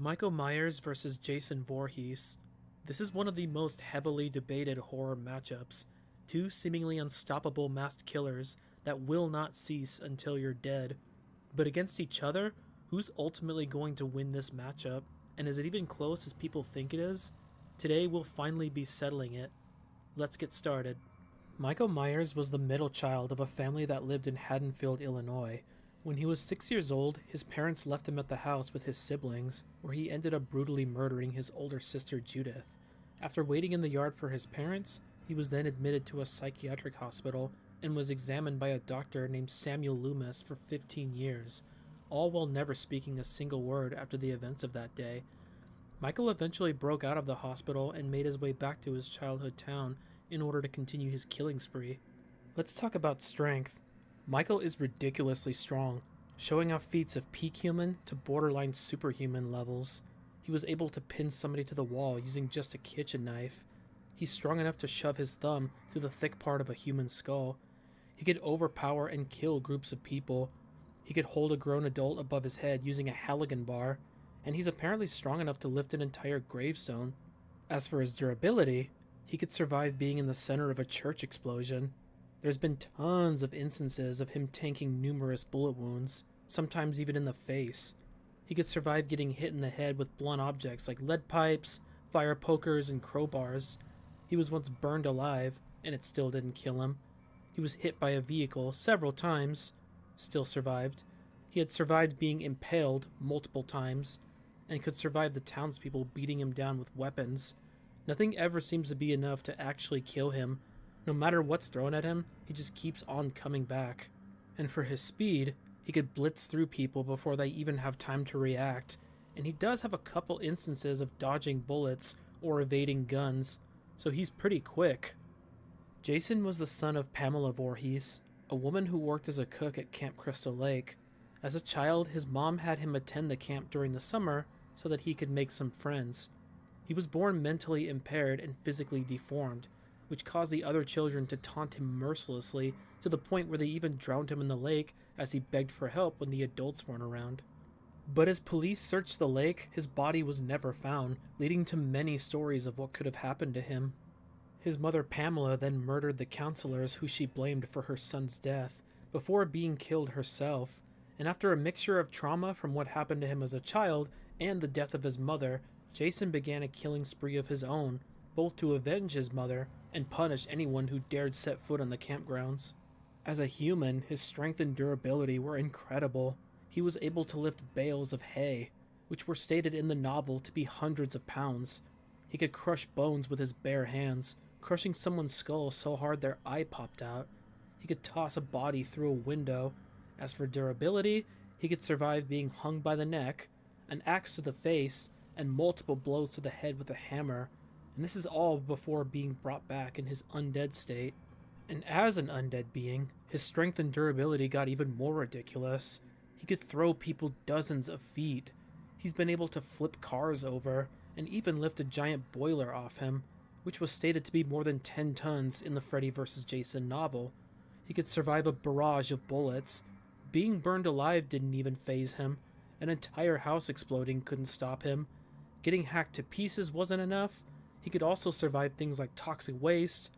Michael Myers vs. Jason Voorhees. This is one of the most heavily debated horror matchups. Two seemingly unstoppable masked killers that will not cease until you're dead. But against each other, who's ultimately going to win this matchup? And is it even close as people think it is? Today we'll finally be settling it. Let's get started. Michael Myers was the middle child of a family that lived in Haddonfield, Illinois. When he was 6 years old, his parents left him at the house with his siblings, where he ended up brutally murdering his older sister Judith. After waiting in the yard for his parents, he was then admitted to a psychiatric hospital and was examined by a doctor named Samuel Loomis for 15 years, all while never speaking a single word after the events of that day. Michael eventually broke out of the hospital and made his way back to his childhood town in order to continue his killing spree. Let's talk about strength. Michael is ridiculously strong, showing off feats of peak human to borderline superhuman levels. He was able to pin somebody to the wall using just a kitchen knife. He's strong enough to shove his thumb through the thick part of a human skull. He could overpower and kill groups of people. He could hold a grown adult above his head using a Halligan bar, and he's apparently strong enough to lift an entire gravestone. As for his durability, he could survive being in the center of a church explosion. There's been tons of instances of him tanking numerous bullet wounds, sometimes even in the face. He could survive getting hit in the head with blunt objects like lead pipes, fire pokers, and crowbars. He was once burned alive, and it still didn't kill him. He was hit by a vehicle several times, still survived. He had survived being impaled multiple times, and could survive the townspeople beating him down with weapons. Nothing ever seems to be enough to actually kill him. No matter what's thrown at him, he just keeps on coming back. And for his speed, he could blitz through people before they even have time to react, and he does have a couple instances of dodging bullets or evading guns, so he's pretty quick. Jason was the son of Pamela Voorhees, a woman who worked as a cook at Camp Crystal Lake. As a child, his mom had him attend the camp during the summer so that he could make some friends. He was born mentally impaired and physically deformed, which caused the other children to taunt him mercilessly to the point where they even drowned him in the lake as he begged for help when the adults weren't around. But as police searched the lake, his body was never found, leading to many stories of what could have happened to him. His mother Pamela then murdered the counselors who she blamed for her son's death, before being killed herself, and after a mixture of trauma from what happened to him as a child and the death of his mother, Jason began a killing spree of his own, both to avenge his mother and punish anyone who dared set foot on the campgrounds. As a human, his strength and durability were incredible. He was able to lift bales of hay, which were stated in the novel to be hundreds of pounds. He could crush bones with his bare hands, crushing someone's skull so hard their eye popped out. He could toss a body through a window. As for durability, he could survive being hung by the neck, an axe to the face, and multiple blows to the head with a hammer. And this is all before being brought back in his undead state. And as an undead being, his strength and durability got even more ridiculous. He could throw people dozens of feet. He's been able to flip cars over, and even lift a giant boiler off him, which was stated to be more than 10 tons in the Freddy vs. Jason novel. He could survive a barrage of bullets. Being burned alive didn't even faze him. An entire house exploding couldn't stop him. Getting hacked to pieces wasn't enough. He could also survive things like toxic waste,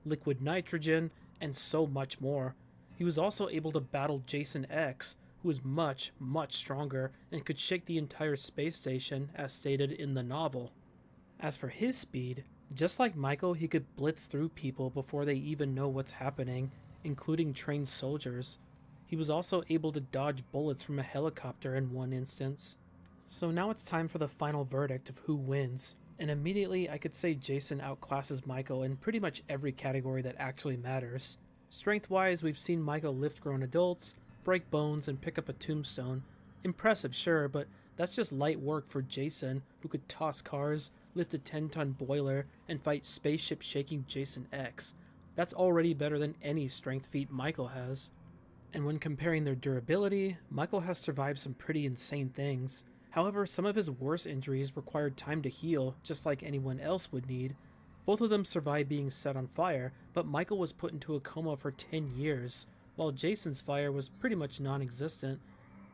liquid nitrogen, and so much more. He was also able to battle Jason X, who was much, much stronger and could shake the entire space station as stated in the novel. As for his speed, just like Michael, he could blitz through people before they even know what's happening, including trained soldiers. He was also able to dodge bullets from a helicopter in one instance. So now it's time for the final verdict of who wins. And immediately I could say Jason outclasses Michael in pretty much every category that actually matters. Strength-wise, we've seen Michael lift grown adults, break bones, and pick up a tombstone. Impressive, sure, but that's just light work for Jason, who could toss cars, lift a 10-ton boiler, and fight spaceship-shaking Jason X. That's already better than any strength feat Michael has. And when comparing their durability, Michael has survived some pretty insane things. However, some of his worst injuries required time to heal, just like anyone else would need. Both of them survived being set on fire, but Michael was put into a coma for 10 years, while Jason's fire was pretty much non-existent.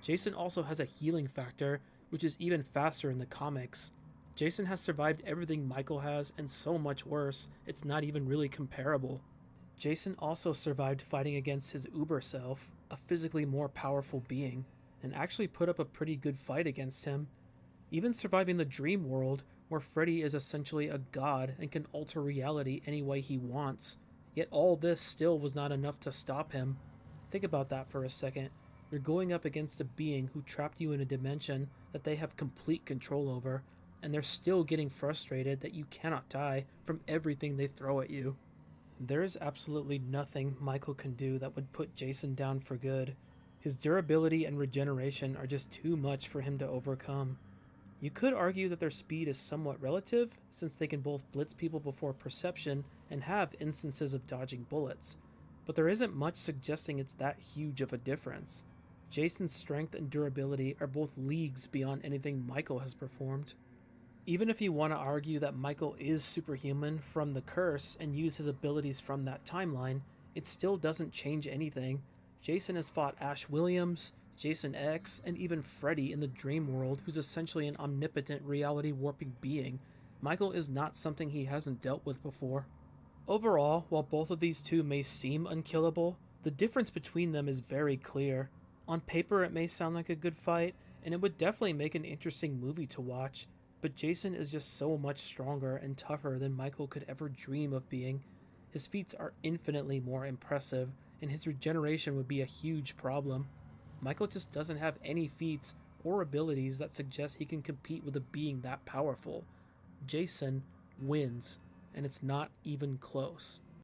Jason also has a healing factor, which is even faster in the comics. Jason has survived everything Michael has and so much worse, it's not even really comparable. Jason also survived fighting against his Uber self, a physically more powerful being, and actually put up a pretty good fight against him, even surviving the dream world where Freddy is essentially a god and can alter reality any way he wants. Yet all this still was not enough to stop him. Think about that for a second. You're going up against a being who trapped you in a dimension that they have complete control over, and they're still getting frustrated that you cannot die from everything they throw at you. There is absolutely nothing Michael can do that would put Jason down for good. His durability and regeneration are just too much for him to overcome. You could argue that their speed is somewhat relative, since they can both blitz people before perception and have instances of dodging bullets, but there isn't much suggesting it's that huge of a difference. Jason's strength and durability are both leagues beyond anything Michael has performed. Even if you want to argue that Michael is superhuman from the curse and use his abilities from that timeline, it still doesn't change anything. Jason has fought Ash Williams, Jason X, and even Freddy in the dream world, who's essentially an omnipotent reality warping being. Michael is not something he hasn't dealt with before. Overall, while both of these two may seem unkillable, the difference between them is very clear. On paper it may sound like a good fight, and it would definitely make an interesting movie to watch, but Jason is just so much stronger and tougher than Michael could ever dream of being. His feats are infinitely more impressive, and his regeneration would be a huge problem. Michael just doesn't have any feats or abilities that suggest he can compete with a being that powerful. Jason wins, and it's not even close.